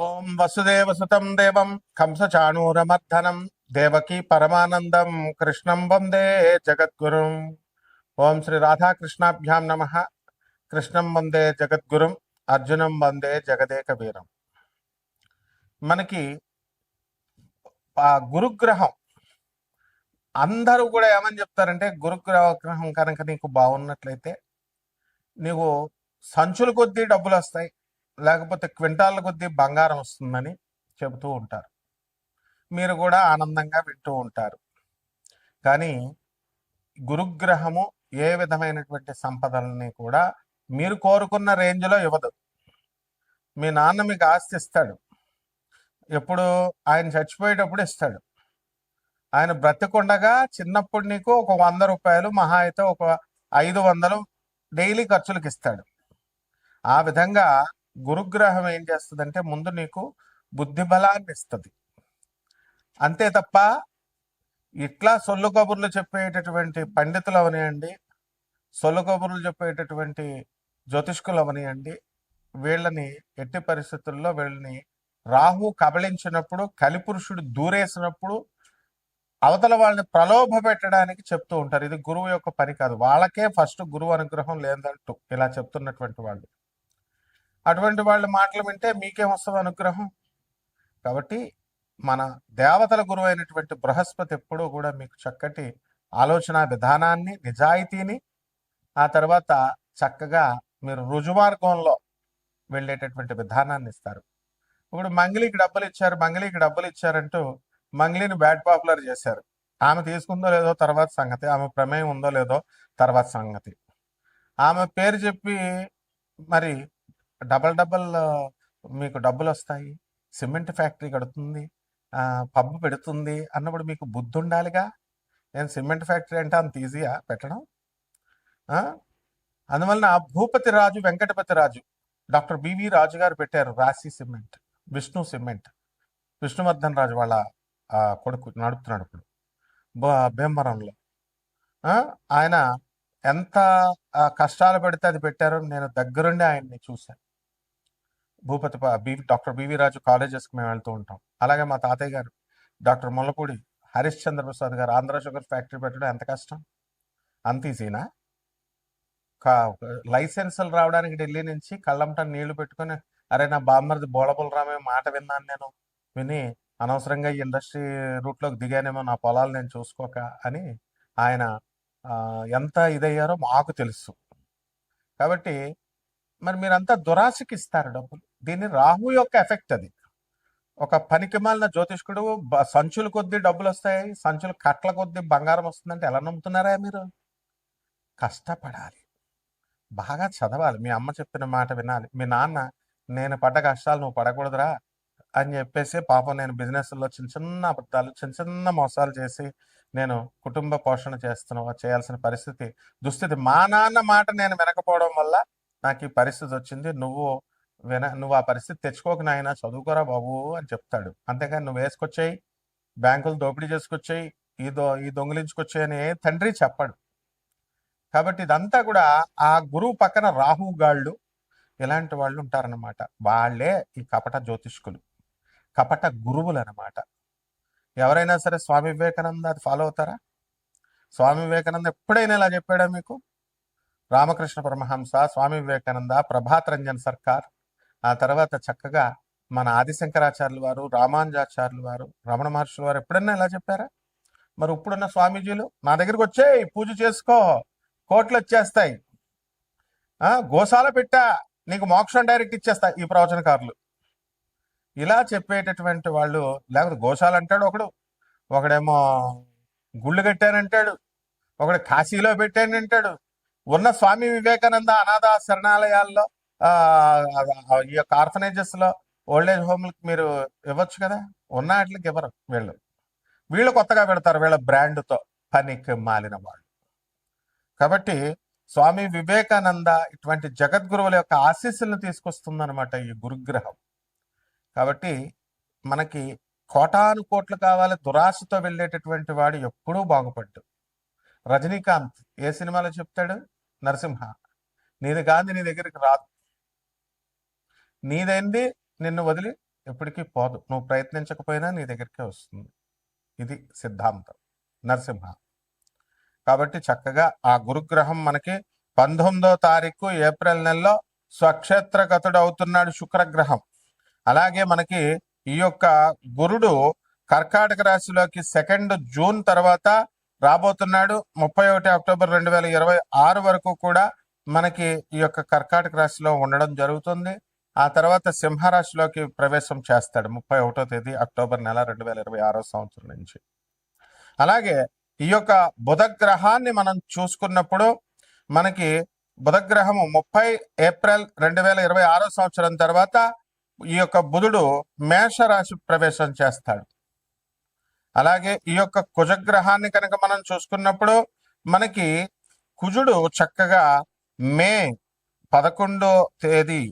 ఓం వసుదేవసుతం దేవం కంసచాణూరమర్దనం దేవకీ పరమానందం కృష్ణం వందే జగద్గురుం. ఓం శ్రీ రాధాకృష్ణాభ్యాం నమ. కృష్ణం వందే జగద్గురుం, అర్జునం వందే జగదేక వీరం. మనకి ఆ గురుగ్రహం అందరూ కూడా ఏమని చెప్తారంటే, గురుగ్రహం కనుక నీకు బాగున్నట్లయితే నీవు సంచుల కొద్దీ డబ్బులు వస్తాయి, లేకపోతే క్వింటాల కొద్దీ బంగారం వస్తుందని చెబుతూ ఉంటారు. మీరు కూడా ఆనందంగా వింటూ ఉంటారు. కానీ గురుగ్రహము ఏ విధమైనటువంటి సంపదలని కూడా మీరు కోరుకున్న రేంజ్లో ఇవ్వదు. మీ నాన్న మీకు ఆస్తి ఇస్తాడు, ఎప్పుడు ఆయన చచ్చిపోయేటప్పుడు ఇస్తాడు. ఆయన బ్రతికుండగా చిన్నప్పుడు నీకు ఒక 100 రూపాయలు, మహా అయితే ఒక 500 డైలీ ఖర్చులకు ఇస్తాడు. ఆ విధంగా గురుగ్రహం ఏం చేస్తుందంటే ముందు నీకు బుద్ధి బలాన్ని ఇస్తుంది. అంతే తప్ప ఇట్లా సొల్లు కబుర్లు చెప్పేటటువంటి పండితులు అవనియండి, సొల్లు కబుర్లు చెప్పేటటువంటి జ్యోతిష్కులు అవనియండి, వీళ్ళని ఎట్టి పరిస్థితుల్లో వీళ్ళని రాహు కబళించినప్పుడు, కలిపురుషుడు దూరేసినప్పుడు అవతల వాళ్ళని ప్రలోభ పెట్టడానికి చెప్తూ ఉంటారు. ఇది గురువు యొక్క పని కాదు. వాళ్ళకే ఫస్ట్ గురువు అనుగ్రహం లేదంటూ ఇలా చెప్తున్నటువంటి వాళ్ళు, అటువంటి వాళ్ళ మాటలు వింటే మీకేం వస్తుంది అనుగ్రహం? కాబట్టి మన దేవతల గురువు అయినటువంటి బృహస్పతి ఎప్పుడూ కూడా మీకు చక్కటి ఆలోచన విధానాన్ని, నిజాయితీని, ఆ తర్వాత చక్కగా మీరు రుజుమార్గంలో వెళ్ళేటటువంటి విధానాన్ని ఇస్తారు. ఇప్పుడు మంగిలికి డబ్బులు ఇచ్చారంటూ మంగిలిని బ్యాడ్ పాపులర్ చేశారు. ఆమె తీసుకుందో లేదో తర్వాత సంగతి, ఆమె ప్రమేయం ఉందో లేదో తర్వాత సంగతి. ఆమె పేరు చెప్పి మరి డబల్ మీకు డబ్బులు వస్తాయి, సిమెంట్ ఫ్యాక్టరీ కడుతుంది, పబ్బు పెడుతుంది అన్నప్పుడు మీకు బుద్ధి ఉండాలిగా. నేను సిమెంట్ ఫ్యాక్టరీ అంటే అంత ఈజీయా పెట్టడం? అందువలన భూపతి రాజు, వెంకటపతి రాజు, డాక్టర్ బివి రాజు గారు పెట్టారు రాశి సిమెంట్, విష్ణు సిమెంట్. విష్ణువర్ధన్ రాజు వాళ్ళ కొడుకు నడుపుతున్నాడు ఇప్పుడు భీమవరంలో. ఆయన ఎంత కష్టాలు పెడితే అది పెట్టారో నేను దగ్గరుండి ఆయన్ని చూశాను. డాక్టర్ బివి రాజు కాలేజెస్కి మేము వెళ్తూ ఉంటాం. అలాగే మా తాతయ్య గారు డాక్టర్ ముల్లపూడి హరిశ్చంద్ర ప్రసాద్ గారు ఆంధ్ర షుగర్ ఫ్యాక్టరీ పెట్టడం ఎంత కష్టం? అంత ఈజీనా? లైసెన్సులు రావడానికి ఢిల్లీ నుంచి కళ్ళంట నీళ్లు పెట్టుకొని, అరే నా బామ్మరిది బోళబుల్ రామే మాట విన్నాను, నేను విని అనవసరంగా ఈ ఇండస్ట్రీ రూట్లోకి దిగానేమో, నా పొలాలు నేను చూసుకోక అని ఆయన ఎంత ఇదయ్యారో మాకు తెలుసు. కాబట్టి మరి మీరంతా దురాశకి ఇస్తారు డబ్బులు. దీన్ని రాహు యొక్క ఎఫెక్ట్ అది. ఒక పనికి మాలిన జ్యోతిష్కుడు సంచుల కొద్దీ డబ్బులు వస్తాయి, సంచుల కట్ల కొద్దీ బంగారం వస్తుందంటే ఎలా నమ్ముతున్నారా మీరు? కష్టపడాలి, బాగా చదవాలి, మీ అమ్మ చెప్పిన మాట వినాలి. మీ నాన్న నేను పడ్డ కష్టాలు నువ్వు పడకూడదురా అని చెప్పేసి పాపం నేను బిజినెస్లో చిన్న చిన్న అబద్ధాలు, చిన్న చిన్న మోసాలు చేసి నేను కుటుంబ పోషణ చేయాల్సిన దుస్థితి మా నాన్న మాట నేను వినకపోవడం వల్ల నాకు ఈ పరిస్థితి వచ్చింది. నువ్వు ఆ పరిస్థితి తెచ్చుకోక నాయన, చదువుకోరా బాబు అని చెప్తాడు. అంతేకాని నువ్వు వేసుకొచ్చాయి, బ్యాంకులు దోపిడీ చేసుకొచ్చాయి, ఈ దొంగిలించుకొచ్చాయి అని తండ్రి చెప్పాడు. కాబట్టి ఇదంతా కూడా ఆ గురువు పక్కన రాహుగాళ్ళు ఇలాంటి వాళ్ళు ఉంటారన్నమాట. వాళ్ళే ఈ కపట జ్యోతిష్కులు, కపట గురువులు అన్నమాట. ఎవరైనా సరే స్వామి వివేకానంద అది ఫాలో అవుతారా? స్వామి వివేకానంద ఎప్పుడైనా ఇలా చెప్పాడా మీకు? రామకృష్ణ పరమహంస, స్వామి వివేకానంద, ప్రభాత్ రంజన్ సర్కార్, ఆ తర్వాత చక్కగా మన ఆదిశంకరాచార్యులు వారు, రామానుజాచార్యులు వారు, రమణ మహర్షుల వారు ఎప్పుడన్నా ఇలా చెప్పారా? మరి ఇప్పుడున్న స్వామీజీలు నా దగ్గరికి వచ్చేయి, పూజ చేసుకో, కోట్లు వచ్చేస్తాయి, గోశాల పెట్టా, నీకు మోక్షం డైరెక్ట్ ఇచ్చేస్తా, ఈ ప్రవచనకారులు ఇలా చెప్పేటటువంటి వాళ్ళు. లేకపోతే గోశాల అంటాడు ఒకడేమో గుళ్ళు కట్టానంటాడు, ఒకడు కాశీలో పెట్టానంటాడు. ఉన్న స్వామి వివేకానంద అనాథ శరణాలయాల్లో, ఈ యొక్క ఆర్ఫనేజెస్ లో, ఓల్డేజ్ హోమ్లకి మీరు ఇవ్వచ్చు కదా. ఉన్న వాటికి ఇవ్వరు వీళ్ళు కొత్తగా పెడతారు వీళ్ళ బ్రాండ్తో, పనికి మాలిన వాళ్ళు. కాబట్టి స్వామి వివేకానంద ఇటువంటి జగద్గురువుల యొక్క ఆశీస్సులను తీసుకొస్తుందన్నమాట ఈ గురుగ్రహం. కాబట్టి మనకి కోటాను కోట్లు కావాలి, దురాశతో వెళ్ళేటటువంటి వాడు ఎప్పుడూ బాగుపడ్డు. రజనీకాంత్ ఏ సినిమాలో చెప్తాడు? నరసింహ, నీది కాంతి నీ దగ్గరికి రాదు, నీదైంది నిన్ను వదిలి ఎప్పటికీ పోదు. నువ్వు ప్రయత్నించకపోయినా నీ దగ్గరికే వస్తుంది. ఇది సిద్ధాంతం నరసింహ. కాబట్టి చక్కగా ఆ గురుగ్రహం మనకి 19వ తారీఖు ఏప్రిల్ నెలలో స్వక్షేత్రగతుడు అవుతున్నాడు శుక్రగ్రహం. అలాగే మనకి ఈ యొక్క గురుడు కర్కాటక రాశిలోకి 2 జూన్ తర్వాత రాబోతున్నాడు. 31 అక్టోబర్ 2026 వరకు కూడా మనకి ఈ యొక్క కర్కాటక రాశిలో ఉండడం జరుగుతుంది. ఆ తర్వాత సింహరాశిలోకి ప్రవేశం చేస్తాడు 31వ తేదీ అక్టోబర్ నెల 2026 సంవత్సరం నుంచి. అలాగే ఈ యొక్క బుధగ్రహాన్ని మనం చూసుకున్నప్పుడు మనకి బుధగ్రహము 30 ఏప్రిల్ 2026 సంవత్సరం తర్వాత ఈ యొక్క బుధుడు మేషరాశి ప్రవేశం చేస్తాడు. అలాగే ఈ యొక్క కుజగ్రహాన్ని కనుక మనం చూసుకున్నప్పుడు మనకి కుజుడు చక్కగా మే 11వ తేదీ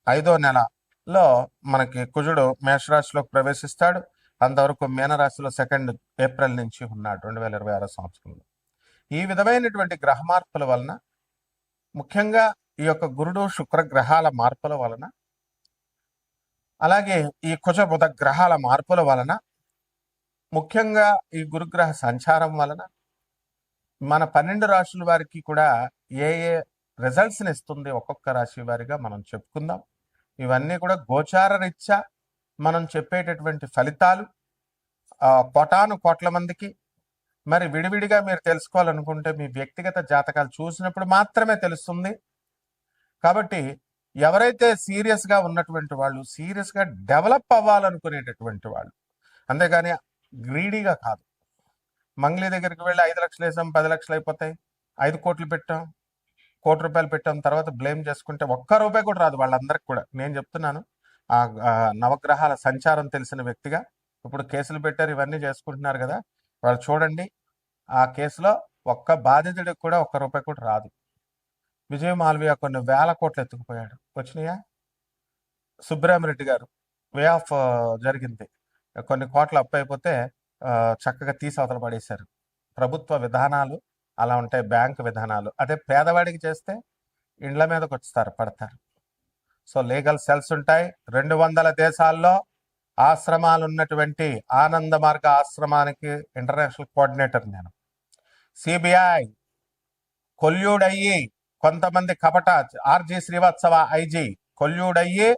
5వ నెలలో మనకి కుజుడు మేషరాశిలోకి ప్రవేశిస్తాడు. అంతవరకు మీనరాశిలో 2 ఏప్రిల్ నుంచి ఉన్నాడు 2026 సంవత్సరంలో. ఈ విధమైనటువంటి గ్రహ మార్పుల వలన, ముఖ్యంగా ఈ యొక్క గురుడు శుక్ర గ్రహాల మార్పుల వలన, అలాగే ఈ కుజ బుధ గ్రహాల మార్పుల వలన, ముఖ్యంగా ఈ గురుగ్రహ సంచారం వలన మన 12 రాశుల వారికి కూడా ఏ ఏ రిజల్ట్స్ని ఇస్తుంది ఒక్కొక్క రాశి వారిగా మనం చెప్పుకుందాం. ఇవన్నీ కూడా గోచార రీత్యా మనం చెప్పేటటువంటి ఫలితాలు కోటాను కోట్ల మందికి. మరి విడివిడిగా మీరు తెలుసుకోవాలనుకుంటే మీ వ్యక్తిగత జాతకాలు చూసినప్పుడు మాత్రమే తెలుస్తుంది. కాబట్టి ఎవరైతే సీరియస్గా ఉన్నటువంటి వాళ్ళు, సీరియస్గా డెవలప్ అవ్వాలనుకునేటటువంటి వాళ్ళు, అంతేగాని గ్రీడీగా కాదు. మంగ్లీ దగ్గరికి వెళ్ళి 5 లక్షలు వేసాం 10 లక్షలు అయిపోతాయి, 5 కోట్లు పెట్టాం, కోటి రూపాయలు పెట్టాం, తర్వాత బ్లేమ్ చేసుకుంటే ఒక్క రూపాయి కూడా రాదు వాళ్ళందరికి కూడా. నేను చెప్తున్నాను ఆ నవగ్రహాల సంచారం తెలిసిన వ్యక్తిగా. ఇప్పుడు కేసులు పెట్టారు, ఇవన్నీ చేసుకుంటున్నారు కదా, వాళ్ళు చూడండి ఆ కేసులో ఒక్క బాధితుడికి కూడా ఒక్క రూపాయి కూడా రాదు. విజయ్ మాల్వియా కొన్ని వేల కోట్లు ఎత్తుకుపోయాడు, వచ్చినాయా? సుబ్రహ్మరెడ్డి గారు వే ఆఫ్ జరిగింది, కొన్ని కోట్ల అప్పు అయిపోతే చక్కగా తీసి అవతల పడేశారు. ప్రభుత్వ విధానాలు అలా ఉంటాయి, బ్యాంకు విధానాలు. అదే పేదవాడికి చేస్తే ఇండ్ల మీదకి వస్తారు, పడతారు. సో లీగల్ సెల్స్ ఉంటాయి. 200 దేశాల్లో ఆశ్రమాలు ఉన్నటువంటి ఆనంద మార్గ ఆశ్రమానికి ఇంటర్నేషనల్ కోఆర్డినేటర్ నేను. సిబిఐ కొల్యూడ్ అయ్యి కొంతమంది కపట ఆర్జీ శ్రీవాత్సవ ఐజీ కొల్యూడ్ అయ్యి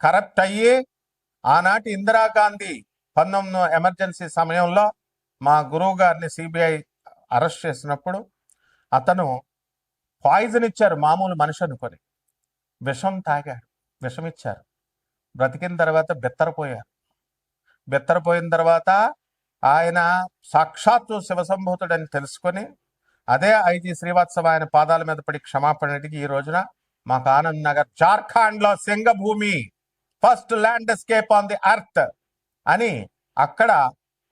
కరప్ట్ అయ్యి ఆనాటి ఇందిరాగాంధీ 19 ఎమర్జెన్సీ సమయంలో మా గురువు గారిని సిబిఐ అరెస్ట్ చేసినప్పుడు అతను పాయిజన్ ఇచ్చారు, మామూలు మనిషి అనుకొని విషం తాగాడు, విషం ఇచ్చారు. బ్రతికిన తర్వాత బెత్తరపోయారు. బెత్తరపోయిన తర్వాత ఆయన సాక్షాత్తు శివసంభూతుడని తెలుసుకొని అదే ఐజీ శ్రీవాత్సవ ఆయన పాదాల మీద పడి క్షమాపణ అడిగి ఈ రోజున మాకు ఆనంద్ నగర్ జార్ఖండ్ లో Singhbhum first landscape on the earth అని అక్కడ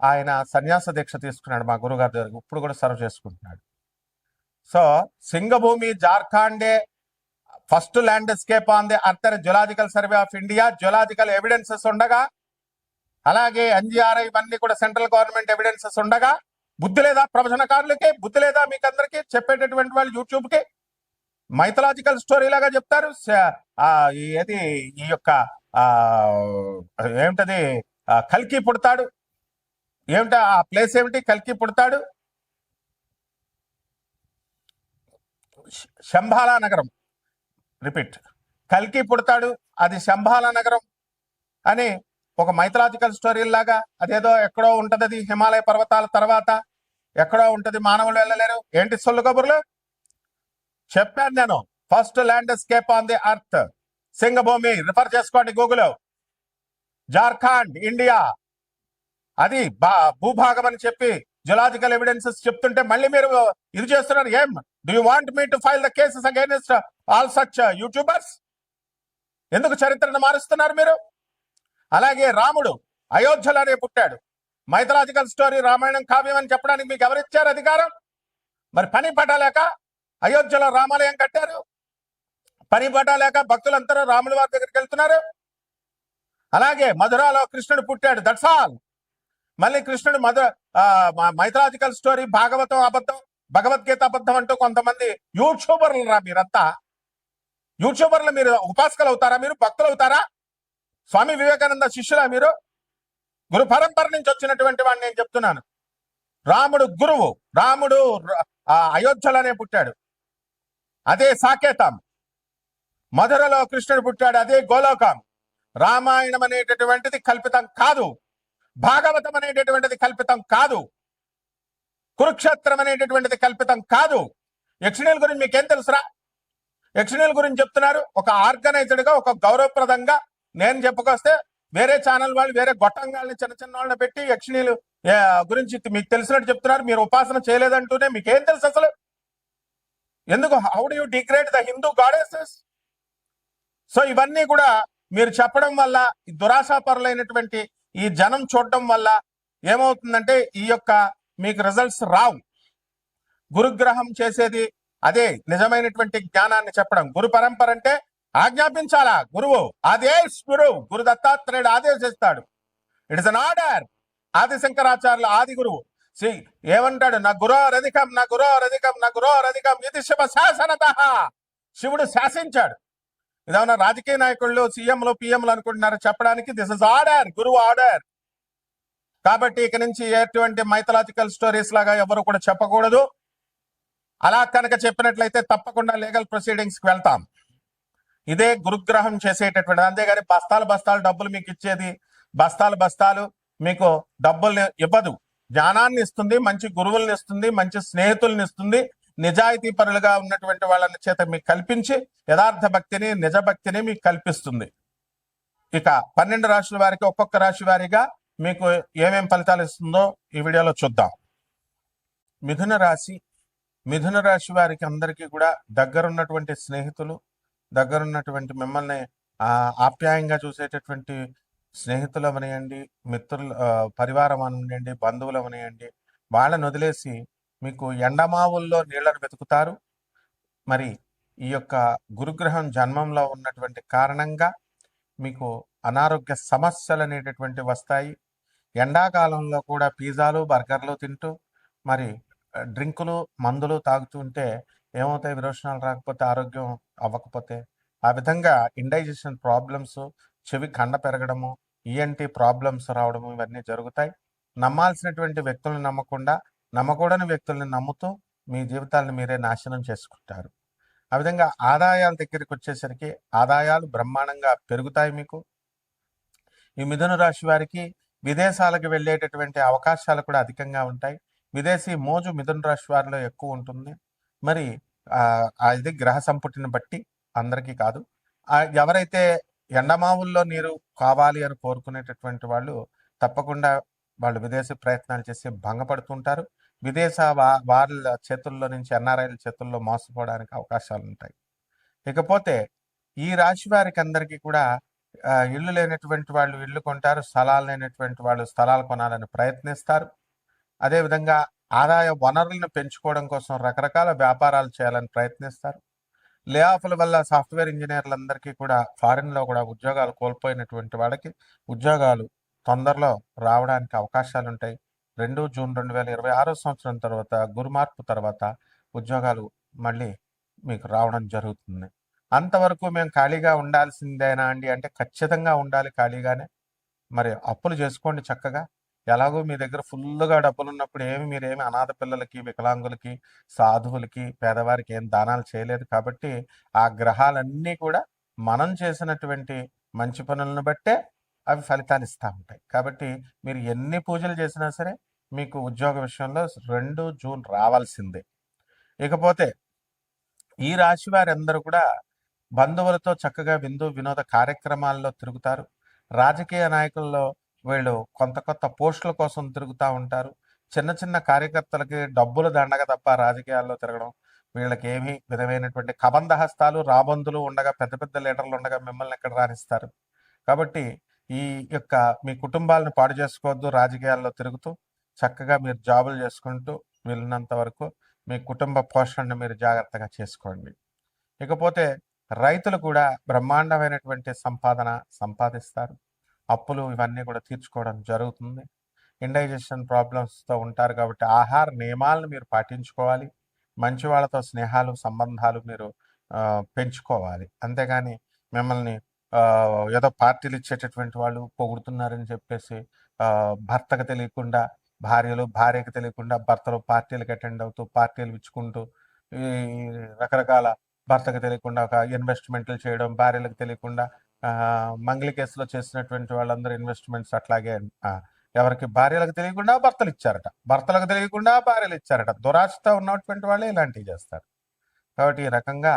ఆయన సన్యాస దీక్ష తీసుకున్నాడు మా గురుగారి దగ్గర. ఇప్పుడు కూడా సర్వ్ చేసుకుంటున్నాడు. సో సింగభూమి జార్ఖండే first landscape on the earth అని zoological survey of India zoological evidences ఉండగా, అలాగే ఎన్జిఆర్ఐ ఇవన్నీ కూడా సెంట్రల్ గవర్నమెంట్ ఎవిడెన్సెస్ ఉండగా బుద్ధి లేదా ప్రవచనకారులకి? బుద్ధి లేదా మీకు అందరికీ? చెప్పేటటువంటి వాళ్ళు యూట్యూబ్కి మైథలాజికల్ స్టోరీ లాగా చెప్తారు. ఏది ఈ యొక్క ఏమిటది కల్కి పుడతాడు, ఏమిట ఆ ప్లేస్ ఏమిటి? కల్కి పుడతాడు శంబాలా నగరం. రిపీట్, కల్కి పుడతాడు, అది శంబాలా నగరం అని ఒక మైథలాజికల్ స్టోరీ లాగా. అదేదో ఎక్కడో ఉంటది, అది హిమాలయ పర్వతాల తర్వాత ఎక్కడో ఉంటది, మానవులు వెళ్ళలేరు. ఏంటి సొల్లు కబుర్లు చెప్పాను నేను. First landscape on the earth Singhbhum, refer చేసుకోండి గూగుల్. జార్ఖండ్ ఇండియా, అది భూభాగం అని చెప్పి జియోలాజికల్ ఎవిడెన్సెస్ చెప్తుంటే మళ్ళీ మీరు ఇది చేస్తున్నారు. ఏం do you want me to file the cases against all such YouTubers? ఎందుకు చరిత్రను మారుస్తున్నారు మీరు? అలాగే రాముడు అయోధ్యలోనే పుట్టాడు. మైథలాజికల్ స్టోరీ రామాయణం కావ్యం అని చెప్పడానికి మీకు ఎవరిచ్చారు అధికారం? మరి పని పట్టలేక అయోధ్యలో రామాలయం కట్టారు. పని పట్టలేక భక్తులందరూ రాముల వారి దగ్గరికి వెళ్తున్నారు. అలాగే మధురాలో కృష్ణుడు పుట్టాడు, దట్స్ ఆల్. మళ్ళీ కృష్ణుడు మైథలాజికల్ స్టోరీ భాగవతం అబద్ధం, భగవద్గీత అబద్ధం అంటూ కొంతమంది యూట్యూబర్లు రా మీరంతా. యూట్యూబర్లు మీరు ఉపాసకులు అవుతారా? మీరు భక్తులు అవుతారా? స్వామి వివేకానంద శిష్యులా మీరు? గురు పరంపర నుంచి వచ్చినటువంటి వాడిని నేను చెప్తున్నాను. రాముడు గురువు. రాముడు అయోధ్యలోనే పుట్టాడు, అదే సాకేతం. మధురలో కృష్ణుడు పుట్టాడు, అదే గోలోకం. రామాయణం అనేటటువంటిది కల్పితం కాదు, భాగవతం అనేటటువంటిది కల్పితం కాదు, కురుక్షేత్రం అనేటటువంటిది కల్పితం కాదు. యక్షిణీల గురించి మీకేం తెలుసురా? యక్షిణీల గురించి చెప్తున్నారు ఒక ఆర్గనైజ్డ్ గా, ఒక గౌరవప్రదంగా. నేను చెప్పుకొస్తే వేరే ఛానల్ వాళ్ళు వేరే గొట్టంగాల్ని చిన్న చిన్న వాళ్ళని పెట్టి యక్షిణీలు గురించి మీకు తెలిసినట్టు చెప్తున్నారు. మీరు ఉపాసన చేయలేదంటూనే మీకేం తెలుసు అసలు? ఎందుకు? How do you degrade the Hindu goddesses? So ఇవన్నీ కూడా మీరు చెప్పడం వల్ల, దురాశాపరులైనటువంటి ఈ జనం చూడడం వల్ల ఏమవుతుందంటే ఈ యొక్క మీకు రిజల్ట్స్ రావు. గురుగ్రహం చేసేది అదే నిజమైనటువంటి జ్ఞానాన్ని చెప్పడం. గురు పరంపర అంటే ఆజ్ఞాపించాలా గురువు, ఆదేశ్ గురు దత్తాత్రేయుడు ఆదేశిస్తాడు. It is an order. Adi శంకరాచార్యులు ఆది గురువు ఏమంటాడు? నా గురోరధికం, నా గురోరధికం, నా గురోరధికం ఇది శివ శాసనత. శివుడు శాసించాడు. ఇదేమన్నా రాజకీయ నాయకుళ్ళు సీఎంలు పిఎంలు అనుకుంటున్నారు చెప్పడానికి? దిస్ ఇస్ ఆర్డర్, గురువు ఆర్డర్. కాబట్టి ఇక నుంచి ఎటువంటి మైథలాజికల్ స్టోరీస్ లాగా ఎవరు కూడా చెప్పకూడదు. అలా కనుక చెప్పినట్లయితే తప్పకుండా లీగల్ ప్రొసీడింగ్స్ కి వెళ్తాం. ఇదే గురుగ్రహం చేసేటటువంటి. అంతేగాని బస్తాలు బస్తాలు డబ్బులు మీకు ఇచ్చేది, బస్తాలు బస్తాలు మీకు డబ్బుల్ని ఇవ్వదు. జ్ఞానాన్ని ఇస్తుంది, మంచి గురువుల్ని ఇస్తుంది, మంచి స్నేహితుల్ని ఇస్తుంది, నిజాయితీ పరులుగా ఉన్నటువంటి వాళ్ళని చేత మీకు కల్పించి యథార్థ భక్తిని, నిజ భక్తిని మీకు కల్పిస్తుంది. ఇక 12 రాశుల వారికి ఒక్కొక్క రాశి వారిగా మీకు ఏమేం ఫలితాలు ఇస్తుందో ఈ వీడియోలో చూద్దాం. మిథున రాశి. మిథున రాశి వారికి అందరికీ కూడా దగ్గరున్నటువంటి స్నేహితులు, దగ్గరున్నటువంటి మిమ్మల్ని ఆప్యాయంగా చూసేటటువంటి స్నేహితులు అవనియండి, మిత్రులు, పరివారం అవనియండి, బంధువులు అవనియండి, వాళ్ళని వదిలేసి మీకు ఎండమావుల్లో నీళ్లను వెతుకుతారు. మరి ఈ యొక్క గురుగ్రహం జన్మంలో ఉన్నటువంటి కారణంగా మీకు అనారోగ్య సమస్యలు అనేటటువంటి వస్తాయి. ఎండాకాలంలో కూడా పిజ్జాలు బర్గర్లు తింటూ మరి డ్రింకులు మందులు తాగుతుంటే ఏమవుతాయి? విరోచనాలు రాకపోతే, ఆరోగ్యం అవ్వకపోతే, ఆ విధంగా ఇండైజెషన్ ప్రాబ్లమ్స్, చెవి కండ పెరగడము, ఈఎన్టీ ప్రాబ్లమ్స్ రావడము ఇవన్నీ జరుగుతాయి. నమ్మాల్సినటువంటి వ్యక్తులను నమ్మకుండా నమ్మకూడని వ్యక్తుల్ని నమ్ముతూ మీ జీవితాలను మీరే నాశనం చేసుకుంటారు. ఆ విధంగా ఆదాయాల దగ్గరికి వచ్చేసరికి ఆదాయాలు బ్రహ్మాండంగా పెరుగుతాయి. మీకు ఈ మిథున రాశి వారికి విదేశాలకు వెళ్ళేటటువంటి అవకాశాలు కూడా అధికంగా ఉంటాయి. విదేశీ మోజు మిథున రాశి వారిలో ఎక్కువ ఉంటుంది. మరి ఇది గ్రహ సంపుటిని బట్టి అందరికీ కాదు. ఎవరైతే ఎండమావుల్లో నీరు కావాలి అని కోరుకునేటటువంటి వాళ్ళు తప్పకుండా వాళ్ళు విదేశీ ప్రయత్నాలు చేసి భంగపడుతుంటారు. విదేశ వాళ్ళ చేతుల్లో నుంచి ఎన్ఆర్ఐల చేతుల్లో మోసపోవడానికి అవకాశాలు ఉంటాయి. ఇకపోతే ఈ రాశి వారికి అందరికీ కూడా ఇల్లు లేనటువంటి వాళ్ళు ఇల్లు కొంటారు, స్థలాలు లేనటువంటి వాళ్ళు స్థలాలు కొనాలని ప్రయత్నిస్తారు. అదేవిధంగా ఆదాయ వనరులను పెంచుకోవడం కోసం రకరకాల వ్యాపారాలు చేయాలని ప్రయత్నిస్తారు. లే ఆఫ్ల వల్ల సాఫ్ట్వేర్ ఇంజనీర్లందరికీ కూడా ఫారిన్లో కూడా ఉద్యోగాలు కోల్పోయినటువంటి వాళ్ళకి ఉద్యోగాలు తొందరలో రావడానికి అవకాశాలు ఉంటాయి. 2 జూన్ 2026 సంవత్సరం తర్వాత, గురుమార్పు తర్వాత ఉద్యోగాలు మళ్ళీ మీకు రావడం జరుగుతుంది. అంతవరకు మేము ఖాళీగా ఉండాల్సిందేనా అండి అంటే ఖచ్చితంగా ఉండాలి ఖాళీగానే. మరి అప్పులు చేసుకోండి చక్కగా. ఎలాగో మీ దగ్గర ఫుల్గా డబ్బులు ఉన్నప్పుడు మీరేమి అనాథ పిల్లలకి, వికలాంగులకి, సాధువులకి, పేదవారికి ఏం దానాలు చేయలేదు. కాబట్టి ఆ గ్రహాలన్నీ కూడా మనం చేసినటువంటి మంచి పనులను బట్టే అవి ఫలితాలు ఇస్తూ ఉంటాయి. కాబట్టి మీరు ఎన్ని పూజలు చేసినా సరే మీకు ఉద్యోగ విషయంలో 2 జూన్ రావాల్సిందే. ఇకపోతే ఈ రాశి వారి అందరూ కూడా బంధువులతో చక్కగా విందు వినోద కార్యక్రమాల్లో తిరుగుతారు. రాజకీయ నాయకుల్లో వీళ్ళు కొత్త పోస్టుల కోసం తిరుగుతూ ఉంటారు. చిన్న చిన్న కార్యకర్తలకి డబ్బులు దండగ తప్ప రాజకీయాల్లో తిరగడం వీళ్ళకి ఏమీ విధమైనటువంటి కబంధ హస్తాలు, రాబందులు ఉండగా, పెద్ద పెద్ద లీడర్లు ఉండగా మిమ్మల్ని ఎక్కడ రాణిస్తారు? కాబట్టి ఈ యొక్క మీ కుటుంబాలను పాడు చేసుకోవద్దు. రాజకీయాల్లో తిరుగుతూ చక్కగా మీరు జాబులు చేసుకుంటూ వెళ్ళినంత వరకు మీ కుటుంబ పోషణను మీరు జాగ్రత్తగా చేసుకోండి. ఇకపోతే రైతులు కూడా బ్రహ్మాండమైనటువంటి సంపాదన సంపాదిస్తారు. అప్పులు ఇవన్నీ కూడా తీర్చుకోవడం జరుగుతుంది. ఇండైజెషన్ ప్రాబ్లమ్స్తో ఉంటారు కాబట్టి ఆహార నియమాలను మీరు పాటించుకోవాలి. మంచి వాళ్ళతో స్నేహాలు, సంబంధాలు మీరు పెంచుకోవాలి. అంతేగాని మిమ్మల్ని ఏదో పార్టీలు ఇచ్చేటటువంటి వాళ్ళు పొగుడుతున్నారని చెప్పేసి భర్తకు తెలియకుండా భార్యలు, భార్యకు తెలియకుండా భర్తలు పార్టీలకు అటెండ్ అవుతూ పార్టీలు ఇచ్చుకుంటూ ఈ రకరకాల భర్తకు తెలియకుండా ఒక ఇన్వెస్ట్మెంట్లు చేయడం, భార్యలకు తెలియకుండా మంగళి కేసులో చేసినటువంటి వాళ్ళందరూ ఇన్వెస్ట్మెంట్స్ అట్లాగే ఎవరికి భార్యలకు తెలియకుండా భర్తలు ఇచ్చారట, భర్తలకు తెలియకుండా భార్యలు ఇచ్చారట. దురాశతో ఉన్నటువంటి వాళ్ళే ఇలాంటివి చేస్తారు. కాబట్టి ఈ రకంగా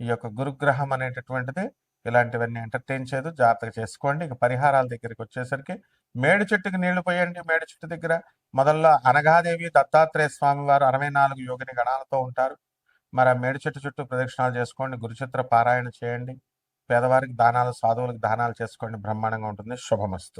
ఈ యొక్క గురుగ్రహం అనేటటువంటిది ఇలాంటివన్నీ ఎంటర్టైన్ చేయదు, జాగ్రత్తగా చేసుకోండి. ఇక పరిహారాల దగ్గరికి వచ్చేసరికి మేడి చెట్టుకి నీళ్లు పోయండి. మేడి చెట్టు దగ్గర మొదల్లో అనఘాదేవి, దత్తాత్రేయ స్వామి వారు 64 యోగిని గణాలతో ఉంటారు. మరి ఆ మేడి చెట్టు చుట్టూ ప్రదక్షిణాలు చేసుకోండి, గురుచిత్ర పారాయణ చేయండి, పేదవారికి దానాలు, సాధువులకు దానాలు చేసుకోండి. బ్రహ్మాండంగా ఉంటుంది. శుభమస్తు.